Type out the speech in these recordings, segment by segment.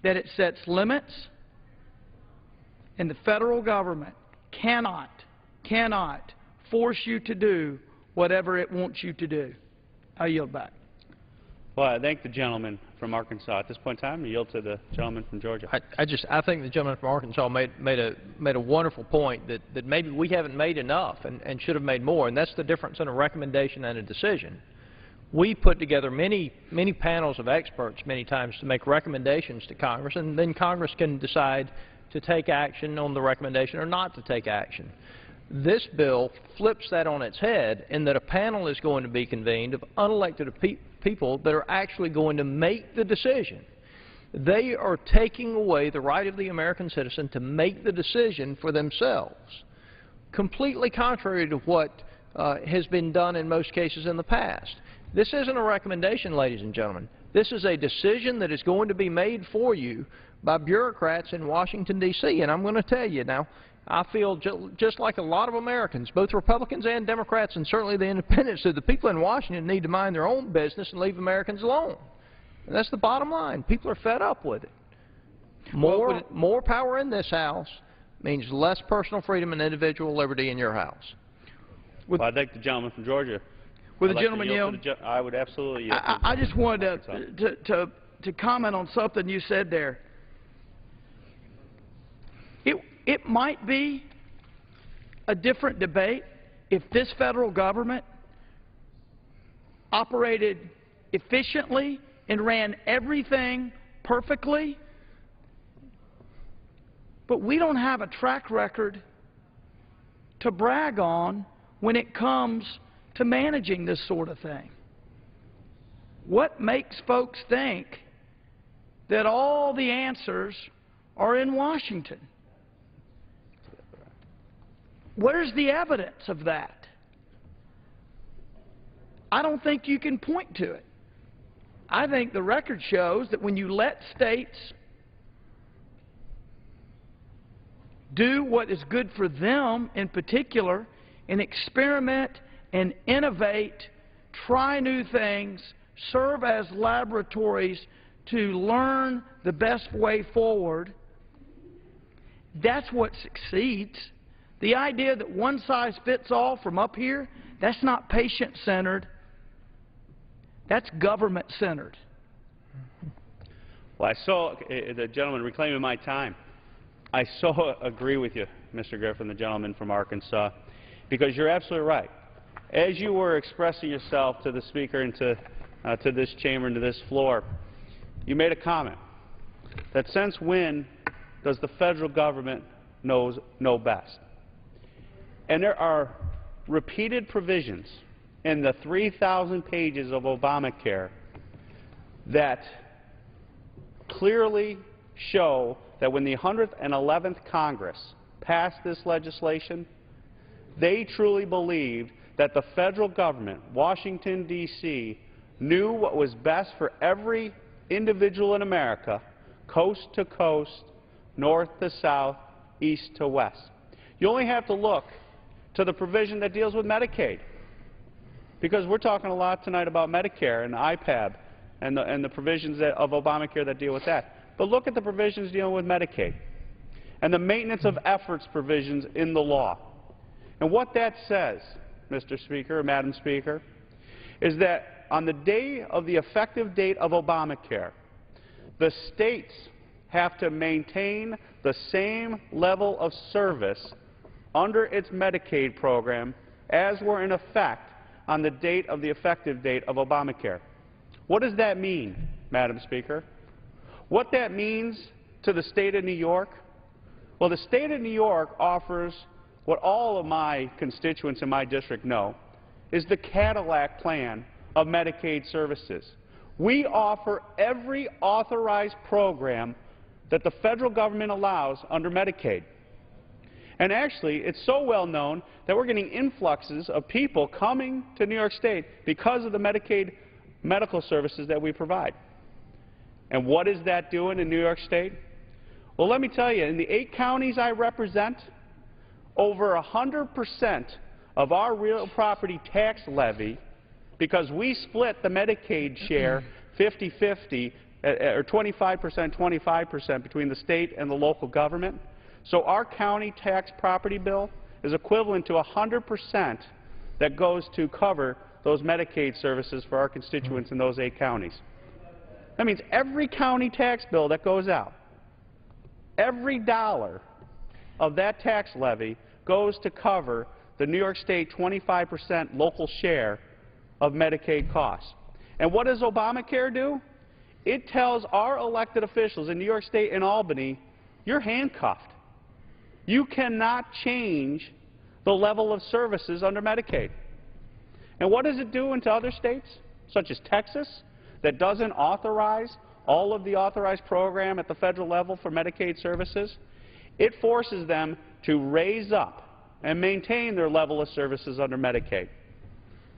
that it sets limits, and the federal government cannot force you to do whatever it wants you to do. I yield back. Well, I thank the gentleman from Arkansas. At this point in time, I yield to the gentleman from Georgia. I think the gentleman from Arkansas made a wonderful point that maybe we haven't made enough and should have made more, and that's the difference in a recommendation and a decision. We put together many panels of experts many times to make recommendations to Congress, and then Congress can decide to take action on the recommendation or not to take action. This bill flips that on its head in that a panel is going to be convened of unelected people that are actually going to make the decision. They are taking away the right of the American citizen to make the decision for themselves, completely contrary to what has been done in most cases in the past. This isn't a recommendation, ladies and gentlemen. This is a decision that is going to be made for you by bureaucrats in Washington, D.C. And I'm going to tell you now, I feel just like a lot of Americans, both Republicans and Democrats, and certainly the independents, that the people in Washington need to mind their own business and leave Americans alone. And that's the bottom line. People are fed up with it. More power in this House means less personal freedom and individual liberty in your house. Well, I thank the gentleman from Georgia. Will the gentleman yield? I would absolutely yield. I just wanted to comment on something you said there. It might be a different debate if this federal government operated efficiently and ran everything perfectly, but we don't have a track record to brag on when it comes to managing this sort of thing. What makes folks think that all the answers are in Washington? Where's the evidence of that? I don't think you can point to it. I think the record shows that when you let states do what is good for them in particular and experiment and innovate, try new things, serve as laboratories to learn the best way forward, that's what succeeds. The idea that one size fits all from up here, that's not patient-centered. That's government-centered. Well, I saw the gentleman reclaiming my time. I so agree with you, Mr. Griffin, the gentleman from Arkansas, because you're absolutely right. As you were expressing yourself to the Speaker and to this chamber and to this floor, you made a comment that since when does the federal government know best? And there are repeated provisions in the 3,000 pages of Obamacare that clearly show that when the 111th Congress passed this legislation, they truly believed that the federal government, Washington, D.C., knew what was best for every individual in America, coast to coast, north to south, east to west. You only have to look to the provision that deals with Medicaid, because we're talking a lot tonight about Medicare and IPAB and the provisions of Obamacare that deal with that. But look at the provisions dealing with Medicaid and the maintenance of efforts provisions in the law. And what that says, Mr. Speaker, Madam Speaker, is that on the day of the effective date of Obamacare, the states have to maintain the same level of service under its Medicaid program as were in effect on the date of the effective date of Obamacare. What does that mean, Madam Speaker? What that means to the state of New York? Well, the state of New York offers what all of my constituents in my district know is the Cadillac plan of Medicaid services. We offer every authorized program that the federal government allows under Medicaid. And actually, it's so well known that we're getting influxes of people coming to New York State because of the Medicaid medical services that we provide. And what is that doing in New York State? Well, let me tell you, in the 8 counties I represent, over 100% of our real property tax levy, because we split the Medicaid share 50-50 or 25%, 25% between the state and the local government. So our county tax property bill is equivalent to 100% that goes to cover those Medicaid services for our constituents in those 8 counties. That means every county tax bill that goes out, every dollar of that tax levy goes to cover the New York State 25% local share of Medicaid costs. And what does Obamacare do? It tells our elected officials in New York State and Albany, you're handcuffed. You cannot change the level of services under Medicaid. And what does it do into other states, such as Texas, that doesn't authorize all of the authorized program at the federal level for Medicaid services? It forces them to raise up and maintain their level of services under Medicaid.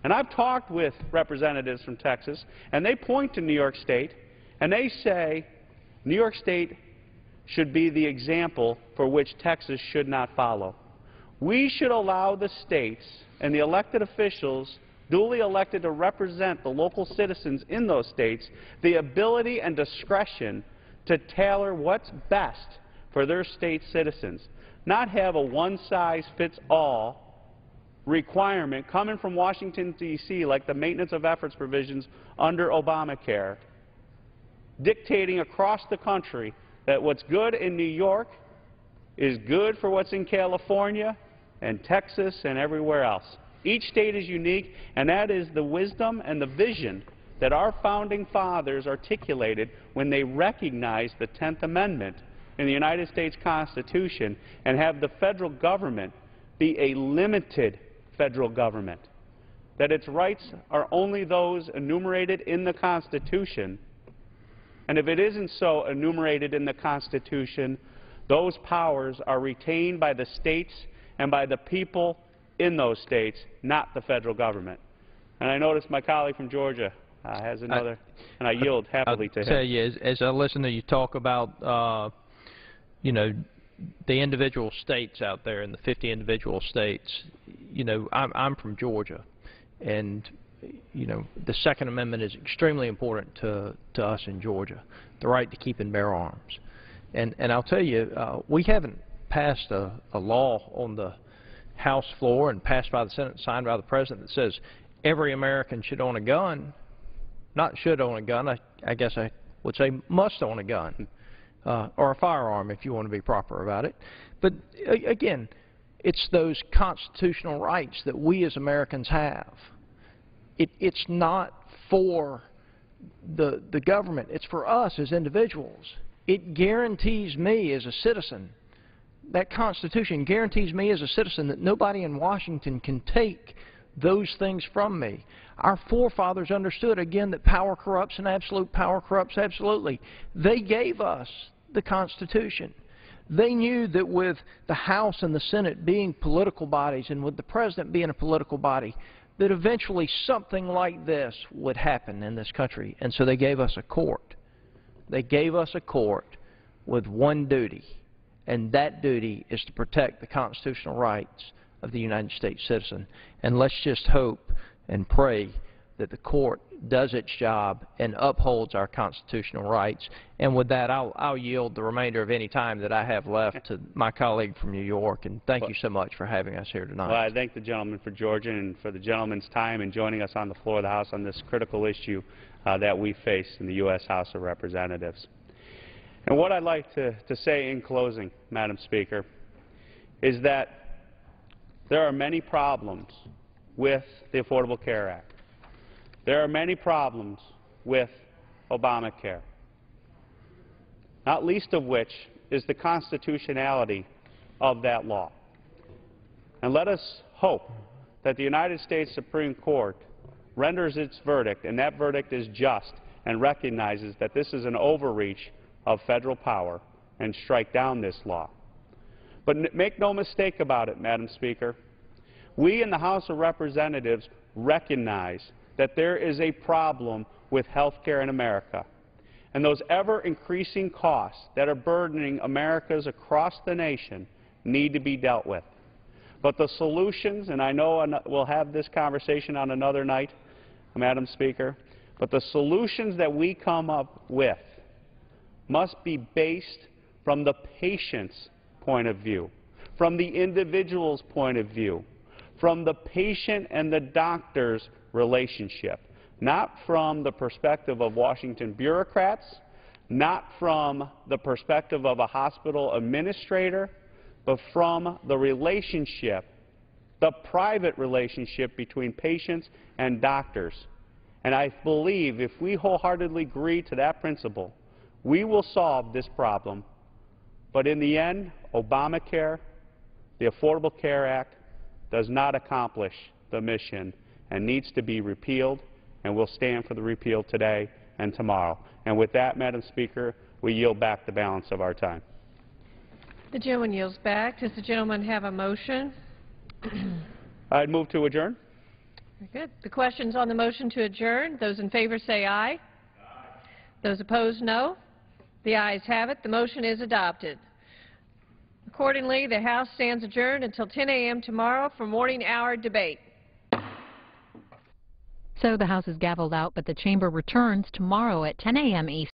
And I've talked with representatives from Texas, and they point to New York State, and they say New York State should be the example for which Texas should not follow. We should allow the states and the elected officials duly elected to represent the local citizens in those states the ability and discretion to tailor what's best for their state citizens, not have a one-size-fits-all requirement coming from Washington, D.C., like the maintenance of efforts provisions under Obamacare, dictating across the country that what's good in New York is good for what's in California and Texas and everywhere else. Each state is unique, and that is the wisdom and the vision that our founding fathers articulated when they recognized the 10th Amendment in the United States Constitution and have the federal government be a limited federal government, that its rights are only those enumerated in the Constitution, and if it isn't so enumerated in the Constitution, those powers are retained by the states and by the people in those states, not the federal government. And I notice my colleague from Georgia has another, and I yield happily to him. I'll tell you, as I listen to you talk about, you know, the individual states out there and the 50 individual states, you know, I'm from Georgia, and you know, the Second Amendment is extremely important to us in Georgia, the right to keep and bear arms. And I'll tell you, we haven't passed a law on the House floor and passed by the Senate, signed by the President, that says every American should own a gun. Not should own a gun, I guess I would say must own a gun, or a firearm if you want to be proper about it. But again, it's those constitutional rights that we as Americans have. It's not for the government. It's for us as individuals. It guarantees me as a citizen, that Constitution guarantees me as a citizen that nobody in Washington can take those things from me. Our forefathers understood, again, that power corrupts and absolute power corrupts absolutely. They gave us the Constitution. They knew that with the House and the Senate being political bodies and with the President being a political body, that eventually something like this would happen in this country. And so they gave us a court. They gave us a court with one duty, and that duty is to protect the constitutional rights of the United States citizen. And let's just hope and pray that the court does its job and upholds our constitutional rights. And with that, I'll yield the remainder of any time that I have left to my colleague from New York. And thank you so much for having us here tonight. Well, I thank the gentleman for Georgia and for the gentleman's time in joining us on the floor of the House on this critical issue that we face in the U.S. House of Representatives. And what I'd like to say in closing, Madam Speaker, is that there are many problems with the Affordable Care Act. There are many problems with Obamacare, not least of which is the constitutionality of that law. And let us hope that the United States Supreme Court renders its verdict, and that verdict is just, and recognizes that this is an overreach of federal power, and strike down this law. But make no mistake about it, Madam Speaker, we in the House of Representatives recognize that there is a problem with health care in America. And those ever-increasing costs that are burdening Americans across the nation need to be dealt with. But the solutions, and I know we'll have this conversation on another night, Madam Speaker, but the solutions that we come up with must be based from the patient's point of view, from the individual's point of view, from the patient and the doctor's relationship, not from the perspective of Washington bureaucrats, not from the perspective of a hospital administrator, but from the relationship, the private relationship between patients and doctors. And I believe if we wholeheartedly agree to that principle, we will solve this problem. But in the end, Obamacare, the Affordable Care Act, does not accomplish the mission and needs to be repealed, and we'll stand for the repeal today and tomorrow. And with that, Madam Speaker, we yield back the balance of our time. The gentleman yields back. Does the gentleman have a motion? I'd move to adjourn. Very good. The question's on the motion to adjourn. Those in favor say aye. Aye. Those opposed, no. The ayes have it. The motion is adopted. Accordingly, the House stands adjourned until 10 a.m. tomorrow for morning hour debate. So the House is gavelled out, but the chamber returns tomorrow at 10 a.m. Eastern.